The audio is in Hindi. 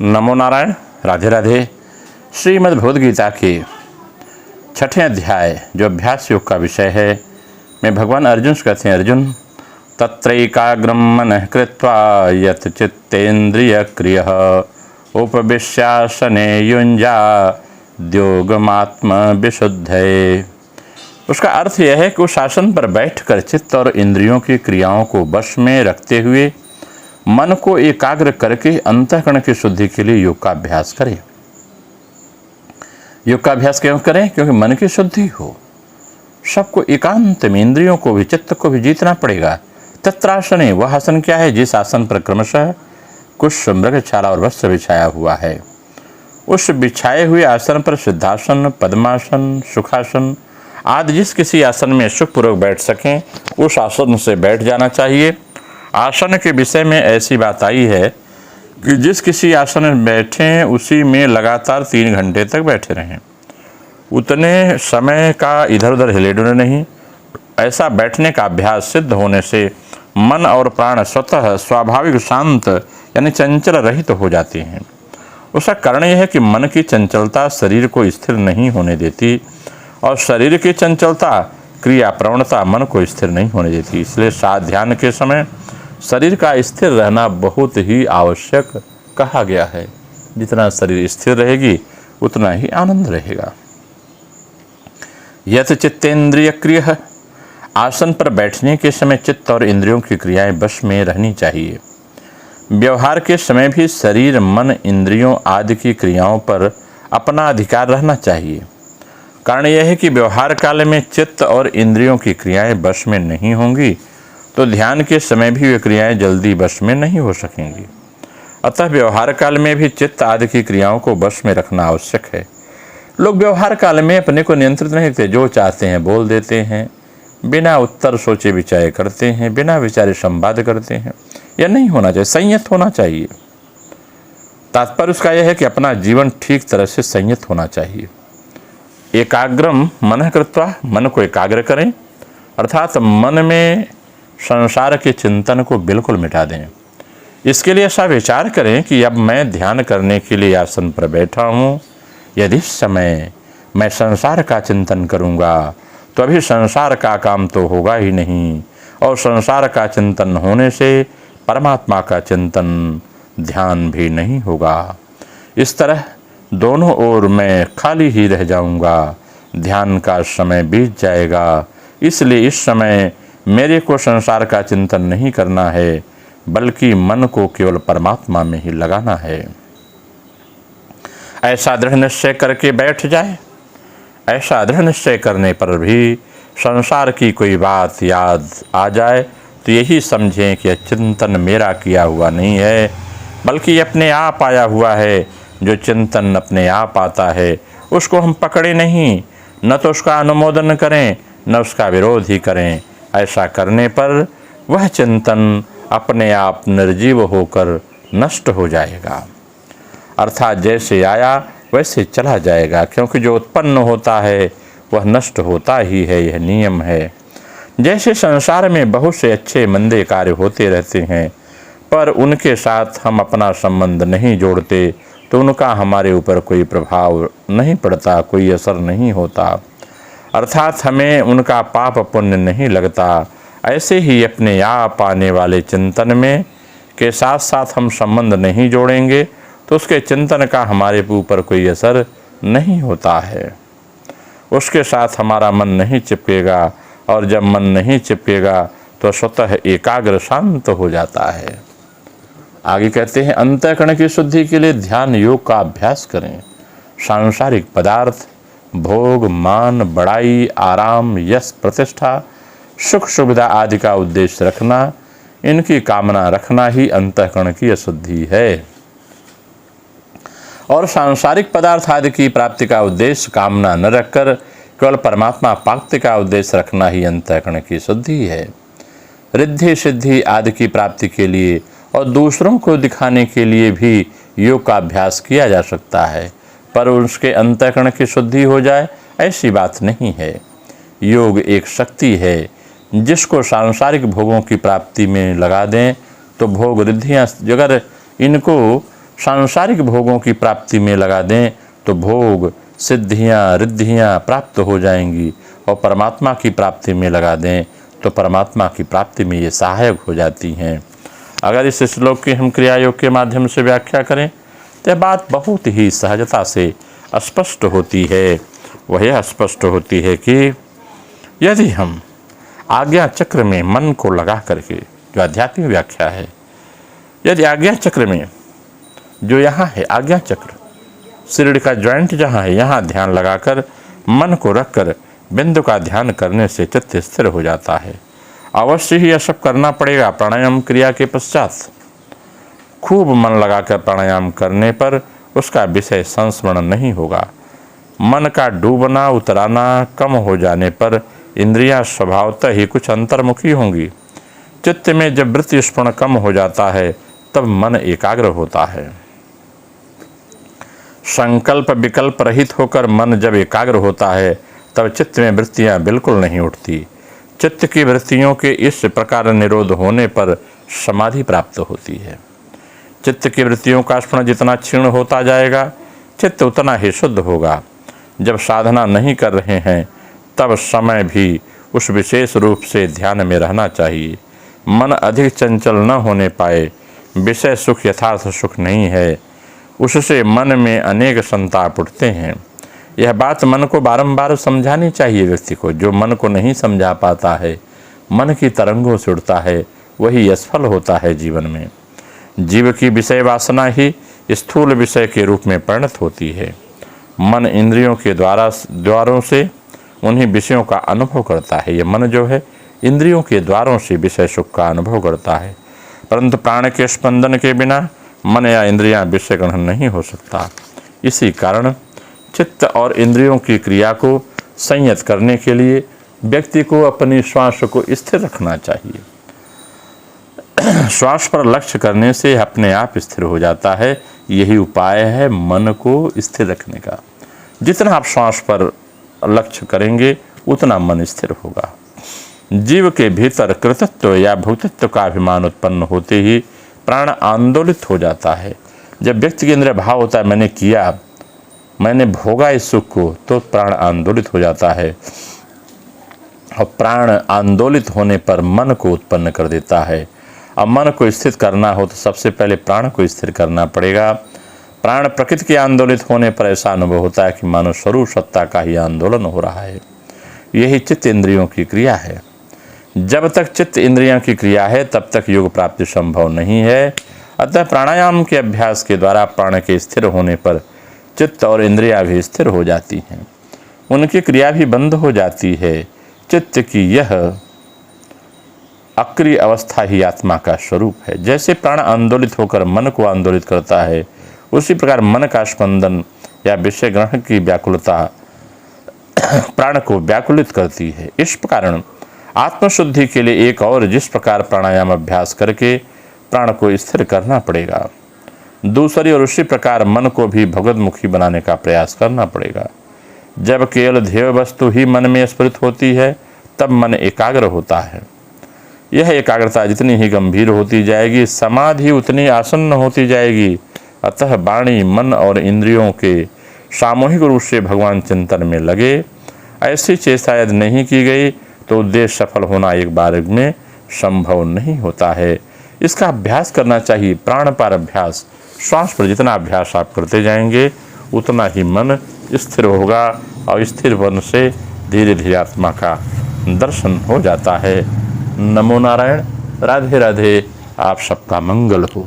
नमो नारायण। राधे राधे। श्रीमद् भगवद गीता के 6ठे अध्याय जो अभ्यास योग का विषय है, मैं भगवान अर्जुन से कहते हैं, अर्जुन तत्रैकाग्रम मनः कृत्वा यत् चित्तेन्द्रिय क्रियः उपविश्यासने युञ्जाद्योगमात्म विशुद्धये। उसका अर्थ यह है कि उस आसन पर बैठकर चित्त और इंद्रियों की क्रियाओं को वश में रखते हुए मन को एकाग्र करके अंतःकरण की शुद्धि के लिए योग का अभ्यास करें। योग का अभ्यास क्यों करें? क्योंकि मन की शुद्धि हो। सबको एकांत में, इंद्रियों को भी, चित्त को भी जीतना पड़ेगा। तत्रासने, वह आसन क्या है? जिस आसन पर क्रमशः कुश, मृगछाला और वस्त्र बिछाया हुआ है, उस बिछाए हुए आसन पर सिद्धासन, पद्मासन, सुखासन आदि जिस किसी आसन में सुखपूर्वक बैठ सकें, उस आसन से बैठ जाना चाहिए। आसन के विषय में ऐसी बात आई है कि जिस किसी आसन में बैठें उसी में लगातार 3 घंटे तक बैठे रहें। उतने समय का इधर उधर हिले डुले नहीं। ऐसा बैठने का अभ्यास सिद्ध होने से मन और प्राण स्वतः स्वाभाविक शांत यानी चंचल रहित हो जाते हैं। उसका कारण यह है कि मन की चंचलता शरीर को स्थिर नहीं होने देती और शरीर की चंचलता, क्रिया प्रवणता मन को स्थिर नहीं होने देती। इसलिए साध ध्यान के समय शरीर का स्थिर रहना बहुत ही आवश्यक कहा गया है। जितना शरीर स्थिर रहेगी उतना ही आनंद रहेगा। यत चित्तेन्द्रिय क्रियः, आसन पर बैठने के समय चित्त और इंद्रियों की क्रियाएं वश में रहनी चाहिए। व्यवहार के समय भी शरीर, मन, इंद्रियों आदि की क्रियाओं पर अपना अधिकार रहना चाहिए। कारण यह है कि व्यवहार काल में चित्त और इंद्रियों की क्रियाएं वश में नहीं होंगी तो ध्यान के समय भी वे क्रियाएं जल्दी वश में नहीं हो सकेंगी। अतः व्यवहार काल में भी चित्त आदि की क्रियाओं को वश में रखना आवश्यक है। लोग व्यवहार काल में अपने को नियंत्रित नहीं रखते, जो चाहते हैं बोल देते हैं, बिना उत्तर सोचे विचारे करते हैं, बिना विचारे संवाद करते हैं। यह नहीं होना चाहिए, संयत होना चाहिए। तात्पर्य उसका यह है कि अपना जीवन ठीक तरह से संयत होना चाहिए। एकाग्रम मनः कृत्वा, मन को एकाग्र करें, अर्थात मन में संसार के चिंतन को बिल्कुल मिटा दें। इसके लिए ऐसा विचार करें कि अब मैं ध्यान करने के लिए आसन पर बैठा हूँ। यदि इस समय मैं संसार का चिंतन करूँगा तो अभी संसार का काम तो होगा ही नहीं, और संसार का चिंतन होने से परमात्मा का चिंतन, ध्यान भी नहीं होगा। इस तरह दोनों ओर मैं खाली ही रह जाऊँगा, ध्यान का समय बीत जाएगा। इसलिए इस समय मेरे को संसार का चिंतन नहीं करना है, बल्कि मन को केवल परमात्मा में ही लगाना है। ऐसा दृढ़ निश्चय करके बैठ जाए। ऐसा दृढ़ निश्चय करने पर भी संसार की कोई बात याद आ जाए तो यही समझें कि चिंतन मेरा किया हुआ नहीं है, बल्कि अपने आप आया हुआ है। जो चिंतन अपने आप आता है उसको हम पकड़े नहीं, न तो उसका अनुमोदन करें न उसका विरोध ही करें। ऐसा करने पर वह चिंतन अपने आप निर्जीव होकर नष्ट हो जाएगा, अर्थात जैसे आया वैसे चला जाएगा। क्योंकि जो उत्पन्न होता है वह नष्ट होता ही है, यह नियम है। जैसे संसार में बहुत से अच्छे मंदे कार्य होते रहते हैं, पर उनके साथ हम अपना संबंध नहीं जोड़ते तो उनका हमारे ऊपर कोई प्रभाव नहीं पड़ता, कोई असर नहीं होता, अर्थात हमें उनका पाप पुण्य नहीं लगता। ऐसे ही अपने आप आने वाले चिंतन में के साथ साथ हम संबंध नहीं जोड़ेंगे तो उसके चिंतन का हमारे ऊपर कोई असर नहीं होता है। उसके साथ हमारा मन नहीं चिपकेगा, और जब मन नहीं चिपकेगा तो स्वतः एकाग्र शांत हो जाता है। आगे कहते हैं, अंतःकरण की शुद्धि के लिए ध्यान योग का अभ्यास करें। सांसारिक पदार्थ, भोग, मान, बड़ाई, आराम, यश, प्रतिष्ठा, सुख सुविधा आदि का उद्देश्य रखना, इनकी कामना रखना ही अंतःकरण की अशुद्धि है। और सांसारिक पदार्थ आदि की प्राप्ति का उद्देश्य कामना न रखकर केवल परमात्मा प्राप्ति का उद्देश्य रखना ही अंतःकरण की शुद्धि है। रिद्धि सिद्धि आदि की प्राप्ति के लिए और दूसरों को दिखाने के लिए भी योग का अभ्यास किया जा सकता है, पर उसके अंतःकरण की शुद्धि हो जाए ऐसी बात नहीं है। योग एक शक्ति है, जिसको सांसारिक भोगों की प्राप्ति में लगा दें तो भोग रिद्धियाँ, अगर इनको सांसारिक भोगों की प्राप्ति में लगा दें तो भोग, सिद्धियाँ, रिद्धियाँ प्राप्त हो जाएंगी, और परमात्मा की प्राप्ति में लगा दें तो परमात्मा की प्राप्ति में ये सहायक हो जाती हैं। अगर इस श्लोक की हम क्रिया योग के माध्यम से व्याख्या करें तो बात बहुत ही सहजता से स्पष्ट होती है। वह यह स्पष्ट होती है कि यदि हम आज्ञा चक्र में मन को लगा करके, जो आध्यात्मिक व्याख्या है, यदि आज्ञा चक्र में जो यहाँ है आज्ञा चक्र, सिरड़ी का जॉइंट जहाँ है, यहाँ ध्यान लगाकर मन को रखकर बिंदु का ध्यान करने से चित्त स्थिर हो जाता है। अवश्य ही यह सब करना पड़ेगा। प्राणायाम क्रिया के पश्चात खूब मन लगाकर प्राणायाम करने पर उसका विषय संस्मरण नहीं होगा। मन का डूबना उतराना कम हो जाने पर इंद्रियां स्वभावतः ही कुछ अंतर्मुखी होंगी। चित्त में जब वृत्ति स्फुरण कम हो जाता है तब मन एकाग्र होता है। संकल्प विकल्प रहित होकर मन जब एकाग्र होता है तब चित्त में वृत्तियां बिल्कुल नहीं उठती। चित्त की वृत्तियों के इस प्रकार निरोध होने पर समाधि प्राप्त होती है। चित्त की वृत्तियों का स्फुरण जितना क्षीण होता जाएगा चित्त उतना ही शुद्ध होगा। जब साधना नहीं कर रहे हैं तब समय भी उस विशेष रूप से ध्यान में रहना चाहिए। मन अधिक चंचल न होने पाए। विषय सुख यथार्थ सुख नहीं है, उससे मन में अनेक संताप उठते हैं। यह बात मन को बारंबार समझानी चाहिए। व्यक्ति को जो मन को नहीं समझा पाता है, मन की तरंगों से उड़ता है, वही असफल होता है जीवन में। जीव की विषय वासना ही स्थूल विषय के रूप में परिणत होती है। मन इंद्रियों के द्वारों से उन्हीं विषयों का अनुभव करता है। यह मन जो है इंद्रियों के द्वारों से विषय सुख का अनुभव करता है, परंतु प्राण के स्पंदन के बिना मन या इंद्रियां विषय ग्रहण नहीं हो सकता। इसी कारण चित्त और इंद्रियों की क्रिया को संयत करने के लिए व्यक्ति को अपनी श्वास को स्थिर रखना चाहिए। श्वास पर लक्ष्य करने से अपने आप स्थिर हो जाता है। यही उपाय है मन को स्थिर रखने का। जितना आप श्वास पर लक्ष्य करेंगे उतना मन स्थिर होगा। जीव के भीतर कृतत्व या भोक्तृत्व का अभिमान उत्पन्न होते ही प्राण आंदोलित हो जाता है। जब व्यक्ति के अंदर भाव होता है मैंने किया, मैंने भोगा इस सुख को, तो प्राण आंदोलित हो जाता है। और प्राण आंदोलित होने पर मन को उत्पन्न कर देता है। अब मन को स्थिर करना हो तो सबसे पहले प्राण को स्थिर करना पड़ेगा। प्राण प्रकृति के आंदोलित होने पर ऐसा अनुभव होता है कि मानो स्वरूप सत्ता का ही आंदोलन हो रहा है। यही चित्त इंद्रियों की क्रिया है। जब तक चित्त इंद्रियों की क्रिया है तब तक योग प्राप्ति संभव नहीं है। अतः प्राणायाम के अभ्यास के द्वारा प्राण के स्थिर होने पर चित्त और इंद्रियां भी स्थिर हो जाती हैं, उनकी क्रिया भी बंद हो जाती है। चित्त की यह अक्रिय अवस्था ही आत्मा का स्वरूप है। जैसे प्राण आंदोलित होकर मन को आंदोलित करता है, उसी प्रकार मन का स्पंदन या विषय ग्रहण की व्याकुलता प्राण को व्याकुलित करती है। इस कारण आत्मशुद्धि के लिए एक और जिस प्रकार प्राणायाम अभ्यास करके प्राण को स्थिर करना पड़ेगा, दूसरी और उसी प्रकार मन को भी भगवतमुखी बनाने का प्रयास करना पड़ेगा। जब केवल ध्येय वस्तु ही मन में स्फुरित होती है तब मन एकाग्र होता है। यह एकाग्रता जितनी ही गंभीर होती जाएगी समाधि उतनी आसन्न होती जाएगी। अतः वाणी, मन और इंद्रियों के सामूहिक रूप से भगवान चिंतन में लगे। ऐसी चेष्टा यदि नहीं की गई तो उद्देश्य सफल होना एक बार में संभव नहीं होता है। इसका अभ्यास करना चाहिए। प्राण पर अभ्यास, श्वास पर जितना अभ्यास आप करते जाएंगे उतना ही मन स्थिर होगा और स्थिर मन से धीरे धीरे आत्मा का दर्शन हो जाता है। नमो नारायण। राधे राधे। आप सबका मंगल हो।